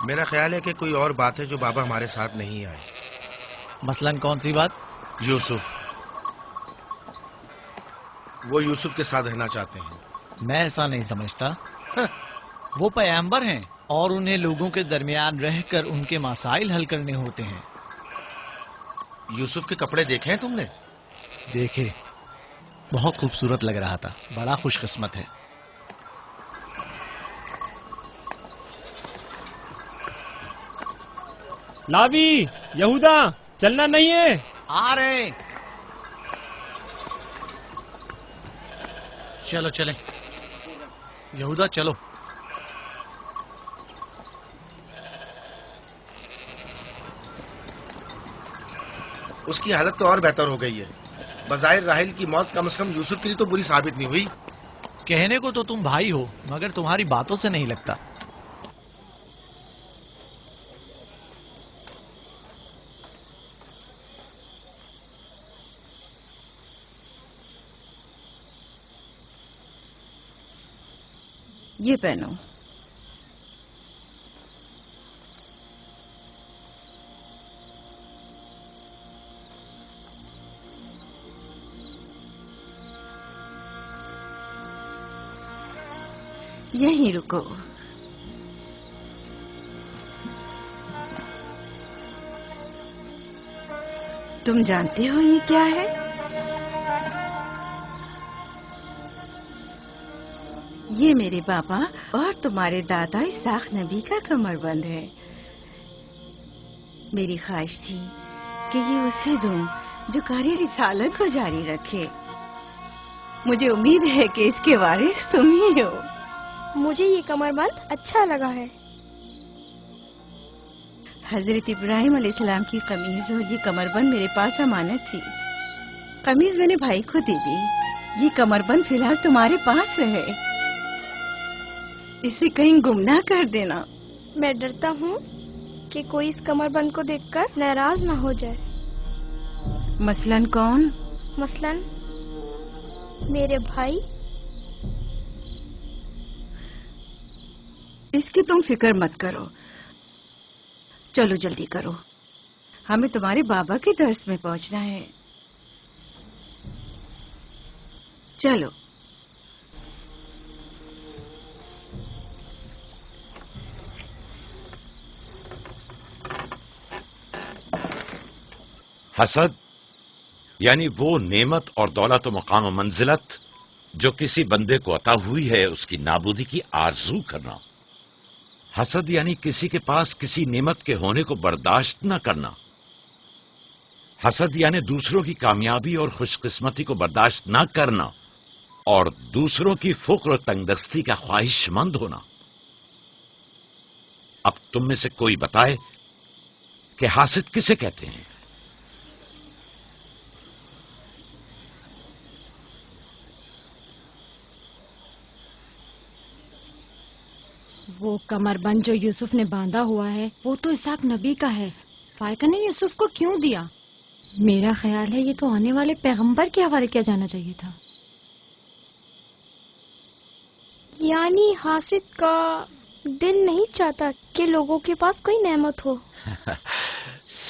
میرا خیال ہے کہ کوئی اور بات ہے جو بابا ہمارے ساتھ نہیں آئے. مثلاً کون سی بات؟ یوسف. وہ یوسف کے ساتھ رہنا چاہتے ہیں. میں ایسا نہیں سمجھتا. وہ پیغمبر ہیں اور انہیں لوگوں کے درمیان رہ کر ان کے مسائل حل کرنے ہوتے ہیں. یوسف کے کپڑے دیکھے ہیں تم نے؟ دیکھے، بہت خوبصورت لگ رہا تھا. بڑا خوش قسمت ہے. لاوی، یہودا، چلنا نہیں ہے. آ رہے. چلو چلیں. یہودا چلو. اس کی حالت تو اور بہتر ہو گئی ہے. بظاہر راحیل کی موت کم از کم یوسف کے لیے تو بری ثابت نہیں ہوئی. کہنے کو تو تم بھائی ہو، مگر تمہاری باتوں سے نہیں لگتا. یہ پہنو. یہیں رکو. تم جانتے ہو یہ کیا ہے؟ یہ میرے بابا اور تمہارے دادا اسحاق نبی کا کمر بند ہے. میری خواہش تھی کہ یہ اسے دوں جو کار رسالت کو جاری رکھے. مجھے امید ہے کہ اس کے وارث تم ہی ہو. مجھے یہ کمر بند اچھا لگا ہے. حضرت ابراہیم علیہ السلام کی قمیض اور یہ کمر بند میرے پاس امانت تھی. قمیض میں نے بھائی کو دے دی. یہ کمر بند فی الحال تمہارے پاس رہے. اسے کہیں گم نہ کر دینا. میں ڈرتا ہوں کہ کوئی اس کمر بند کو دیکھ کر ناراض نہ ہو جائے. مثلاً کون؟ مثلاً میرے بھائی. اس کی تم فکر مت کرو. چلو جلدی کرو، ہمیں تمہارے بابا کے درس میں پہنچنا ہے. چلو. حسد یعنی وہ نعمت اور دولت و مقام و منزلت جو کسی بندے کو عطا ہوئی ہے اس کی نابودی کی آرزو کرنا. حسد یعنی کسی کے پاس کسی نعمت کے ہونے کو برداشت نہ کرنا. حسد یعنی دوسروں کی کامیابی اور خوش قسمتی کو برداشت نہ کرنا اور دوسروں کی فقر و تنگدستی کا خواہش مند ہونا. اب تم میں سے کوئی بتائے کہ حاسد کسے کہتے ہیں؟ وہ کمر بند جو یوسف نے باندھا ہوا ہے وہ تو اسحاق نبی کا ہے. فائقہ نے یوسف کو کیوں دیا؟ میرا خیال ہے یہ تو آنے والے پیغمبر کے حوالے کیا جانا چاہیے تھا. یعنی حاسد کا دل نہیں چاہتا کہ لوگوں کے پاس کوئی نعمت ہو.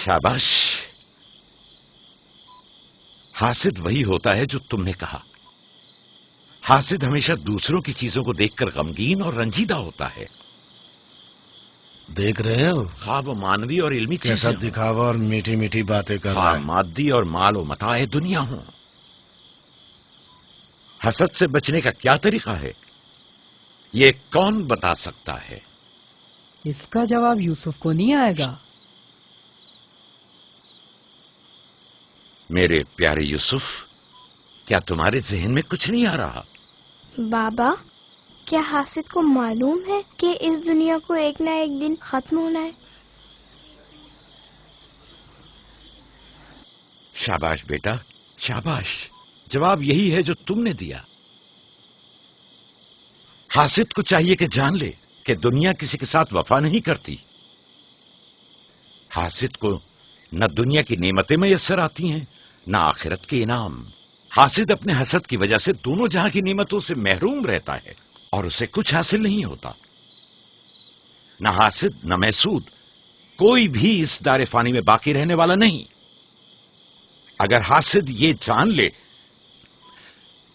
شاباش. حاسد وہی ہوتا ہے جو تم نے کہا. حاسد ہمیشہ دوسروں کی چیزوں کو دیکھ کر غمگین اور رنجیدہ ہوتا ہے. دیکھ رہے ہو خواب و مانوی اور علمی کیسا چیزیں دکھاوا اور میٹھی میٹھی باتیں کر رہا ہوں، ہے. مادی اور مال و متاع دنیا ہوں. حسد سے بچنے کا کیا طریقہ ہے یہ کون بتا سکتا ہے؟ اس کا جواب یوسف کو نہیں آئے گا. میرے پیارے یوسف، کیا تمہارے ذہن میں کچھ نہیں آ رہا؟ بابا، کیا حاسد کو معلوم ہے کہ اس دنیا کو ایک نہ ایک دن ختم ہونا ہے؟ شاباش بیٹا، شاباش. جواب یہی ہے جو تم نے دیا. حاسد کو چاہیے کہ جان لے کہ دنیا کسی کے ساتھ وفا نہیں کرتی. حاسد کو نہ دنیا کی نعمتیں میسر آتی ہیں نہ آخرت کے انعام. حاسد اپنے حسد کی وجہ سے دونوں جہاں کی نعمتوں سے محروم رہتا ہے اور اسے کچھ حاصل نہیں ہوتا. نہ حاسد نہ محسود کوئی بھی اس دار فانی میں باقی رہنے والا نہیں. اگر حاسد یہ جان لے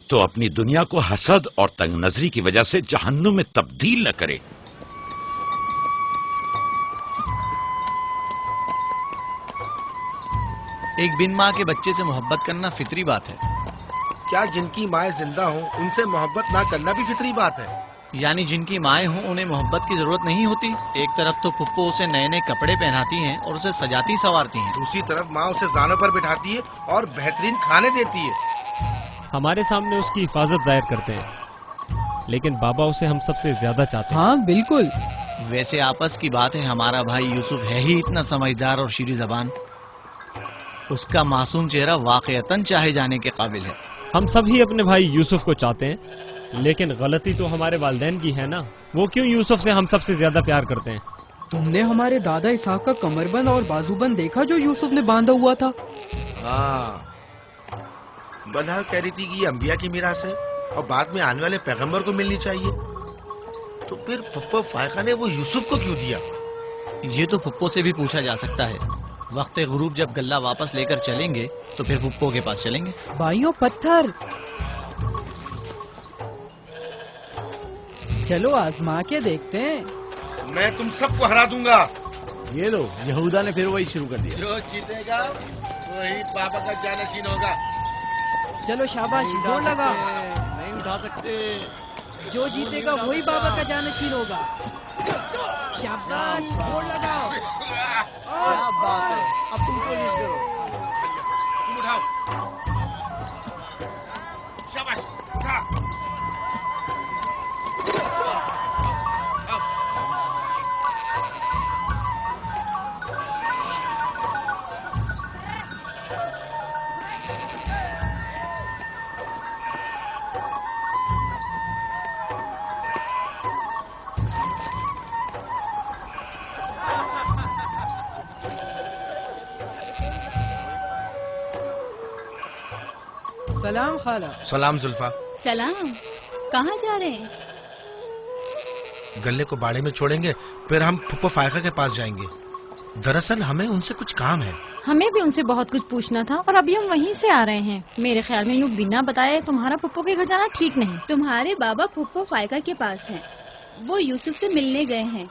تو اپنی دنیا کو حسد اور تنگ نظری کی وجہ سے جہنم میں تبدیل نہ کرے. ایک بن ماں کے بچے سے محبت کرنا فطری بات ہے. کیا جن کی مائیں زندہ ہوں ان سے محبت نہ کرنا بھی فطری بات ہے؟ یعنی جن کی مائیں ہوں انہیں محبت کی ضرورت نہیں ہوتی؟ ایک طرف تو پھپھو اسے نئے نئے کپڑے پہناتی ہیں اور اسے سجاتی سنوارتی ہیں، دوسری طرف ماں اسے زانوں پر بٹھاتی ہے اور بہترین کھانے دیتی ہے. ہمارے سامنے اس کی حفاظت ظاہر کرتے ہیں، لیکن بابا اسے ہم سب سے زیادہ چاہتے ہیں. ہاں بالکل. ویسے آپس کی بات ہے، ہمارا بھائی یوسف ہے ہی اتنا سمجھدار اور شیریں زبان. اس کا معصوم چہرہ واقعتاً چاہے جانے کے قابل ہے. ہم سب ہی اپنے بھائی یوسف کو چاہتے ہیں، لیکن غلطی تو ہمارے والدین کی ہے نا. وہ کیوں یوسف سے ہم سب سے زیادہ پیار کرتے ہیں؟ تم نے ہمارے دادا اسحاق کا کمر بند اور بازو بند دیکھا جو یوسف نے باندھا ہوا تھا؟ ہاں، بلہا کہہ رہی تھی کہ یہ انبیاء کی میراث ہے اور بعد میں آنے والے پیغمبر کو ملنی چاہیے. تو پھر پھپھو فائقہ نے وہ یوسف کو کیوں دیا؟ یہ تو پھپھو سے بھی پوچھا جا سکتا ہے. وقت غروب جب غلہ واپس لے کر چلیں گے تو پھر پھپھو کے پاس چلیں گے. بھائیوں پتھر، چلو آزما کے دیکھتے ہیں. میں تم سب کو ہرا دوں گا. یہ لو، یہودا نے پھر وہی شروع کر دیا. جو جیتے گا وہی بابا کا جانشین ہوگا. چلو شاباش، زور لگا. نہیں اٹھا سکتے. جو جیتے گا وہی بابا کا جانشین ہوگا. شاباش، زور لگاؤ. کیا بات ہے، اب تم کوشش کرو. تم اٹھاؤ. شاباش، اٹھا. سلام خالہ. سلام زلفا. سلام. کہاں جا رہے ہیں؟ گلے کو باڑے میں چھوڑیں گے پھر ہم پھپھو فائقہ کے پاس جائیں گے. دراصل ہمیں ان سے کچھ کام ہے. ہمیں بھی ان سے بہت کچھ پوچھنا تھا اور ابھی ہم وہیں سے آ رہے ہیں. میرے خیال میں یوں بنا بتائے تمہارا پھپھو کے گھر جانا ٹھیک نہیں. تمہارے بابا پھپھو فائقہ کے پاس ہیں، وہ یوسف سے ملنے گئے ہیں،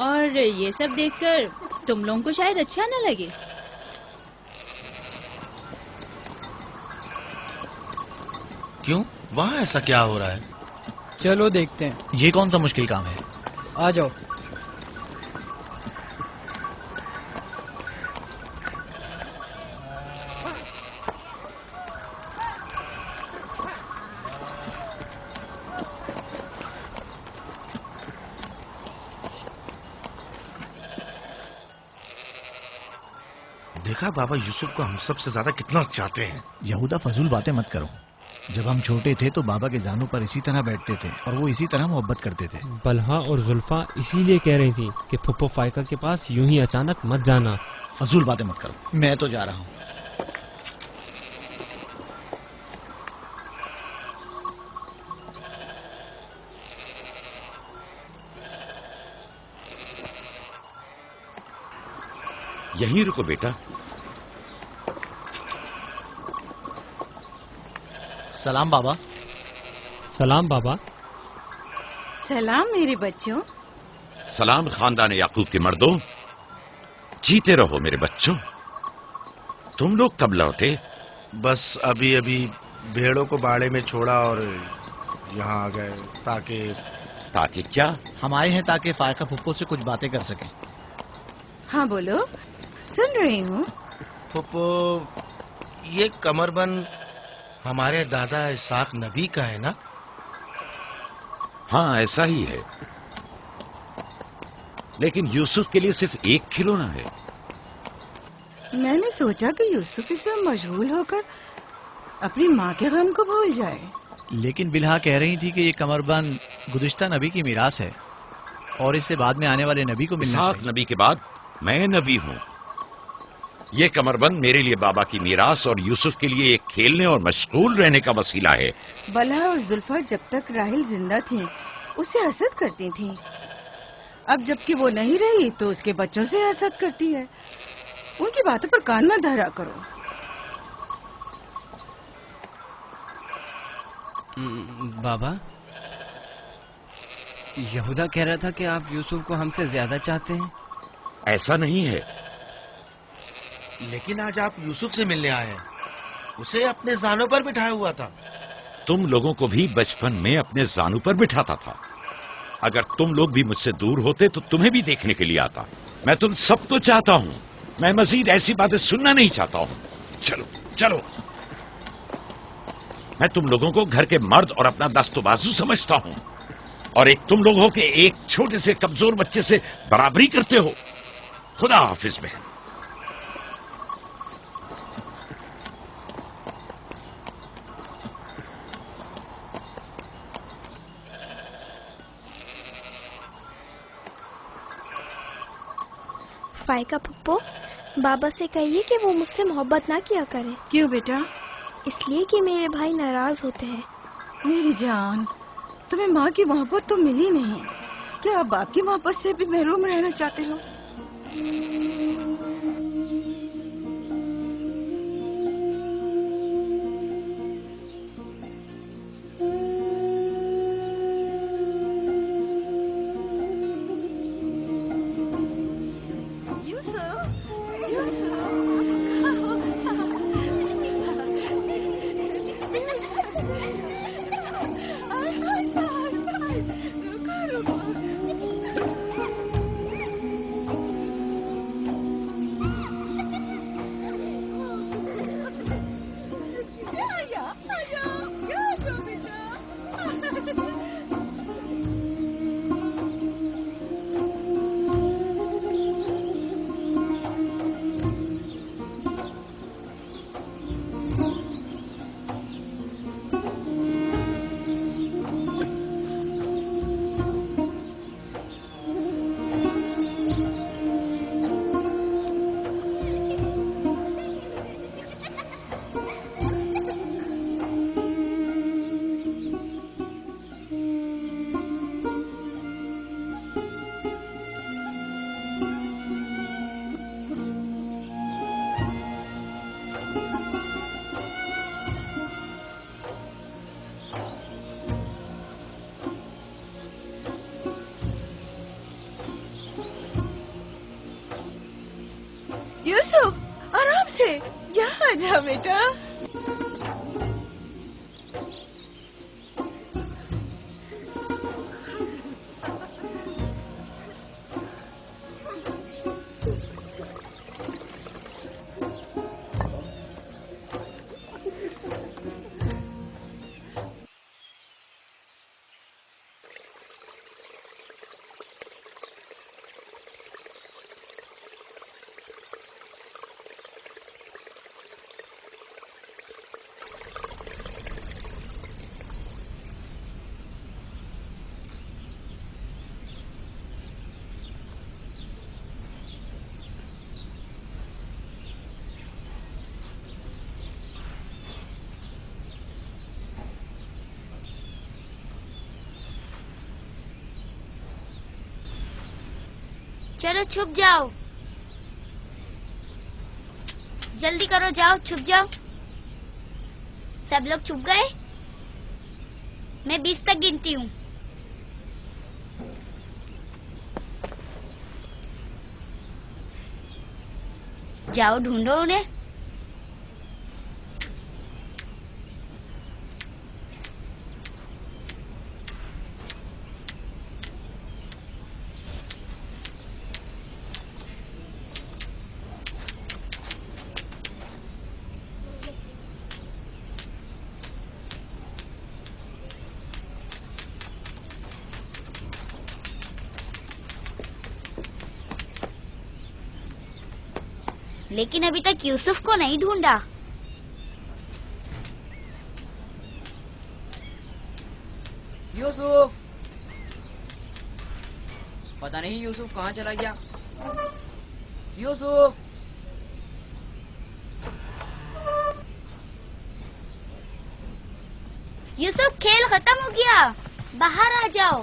اور یہ سب دیکھ کر تم لوگوں کو شاید اچھا نہ لگے. کیوں؟ وہاں ایسا کیا ہو رہا ہے؟ چلو دیکھتے ہیں. یہ کون سا مشکل کام ہے؟ آ جاؤ. دیکھا بابا یوسف کو ہم سب سے زیادہ کتنا چاہتے ہیں. یہودا فضول باتیں مت کرو. جب ہم چھوٹے تھے تو بابا کے زانوں پر اسی طرح بیٹھتے تھے اور وہ اسی طرح محبت کرتے تھے. بلہا اور زلفا اسی لیے کہہ رہی تھی کہ پھپھو فائقہ کے پاس یوں ہی اچانک مت جانا. فضول باتیں مت کرو، میں تو جا رہا ہوں. یہیں رکو بیٹا. سلام بابا. سلام بابا. سلام میرے بچوں. سلام خاندان یعقوب کے مردوں. جیتے رہو میرے بچوں. تم لوگ کب لوٹے؟ بس ابھی ابھی بھیڑوں کو باڑے میں چھوڑا اور یہاں آ گئے تاکہ کیا؟ ہم آئے ہیں تاکہ فائقہ پھپھو سے کچھ باتیں کر سکیں. ہاں بولو، سن رہی ہوں. پھپھو، یہ کمر بند ہمارے دادا اسحاق نبی کا ہے نا؟ ہاں ایسا ہی ہے، لیکن یوسف کے لیے صرف ایک کھلونا ہے. میں نے سوچا کہ یوسف اس میں مشغول ہو کر اپنی ماں کے غم کو بھول جائے. لیکن بلہا کہہ رہی تھی کہ یہ کمر بند گزشتہ نبی کی میراث ہے اور اس سے بعد میں آنے والے نبی کو ملنا اسحاق چاہیے. نبی کے بعد میں نبی ہوں. یہ کمر بند میرے لیے بابا کی میراث اور یوسف کے لیے ایک کھیلنے اور مشغول رہنے کا وسیلہ ہے. بلہا اور زلفا جب تک راحل زندہ تھیں اسے حسد کرتی تھیں، اب جبکہ وہ نہیں رہی تو اس کے بچوں سے حسد کرتی ہے. ان کی باتوں پر کان مت دھرا کرو. بابا، یہودا کہہ رہا تھا کہ آپ یوسف کو ہم سے زیادہ چاہتے ہیں. ایسا نہیں ہے. لیکن آج آپ یوسف سے ملنے آئے ہیں. اسے اپنے زانوں پر بٹھایا ہوا تھا. تم لوگوں کو بھی بچپن میں اپنے زانوں پر بٹھاتا تھا. اگر تم لوگ بھی مجھ سے دور ہوتے تو تمہیں بھی دیکھنے کے لیے آتا. میں تم سب کو چاہتا ہوں. میں مزید ایسی باتیں سننا نہیں چاہتا ہوں. چلو چلو. میں تم لوگوں کو گھر کے مرد اور اپنا دست و بازو سمجھتا ہوں، اور ایک تم لوگ ہو کہ ایک چھوٹے سے کمزور بچے سے برابری کرتے ہو. خدا حافظ بہن. فائقہ پھپھو، بابا سے کہیے کہ وہ مجھ سے محبت نہ کیا کرے. کیوں بیٹا؟ اس لیے کہ میرے بھائی ناراض ہوتے ہیں. میری جان، تمہیں ماں کی محبت تو ملی نہیں. کیا آپ باپ کی محبت سے بھی محروم رہنا چاہتے ہو؟ یوسف، آرام سے. یہاں آ جا بیٹا. چلو چھپ جاؤ، جلدی کرو، جاؤ چھپ جاؤ. سب لوگ چھپ گئے؟ میں 20 تک گنتی ہوں. جاؤ ڈھونڈو انہیں. لیکن ابھی تک یوسف کو نہیں ڈھونڈا. یوسف، پتہ نہیں یوسف کہاں چلا گیا. یوسف، یوسف کھیل ختم ہو گیا، باہر آ جاؤ.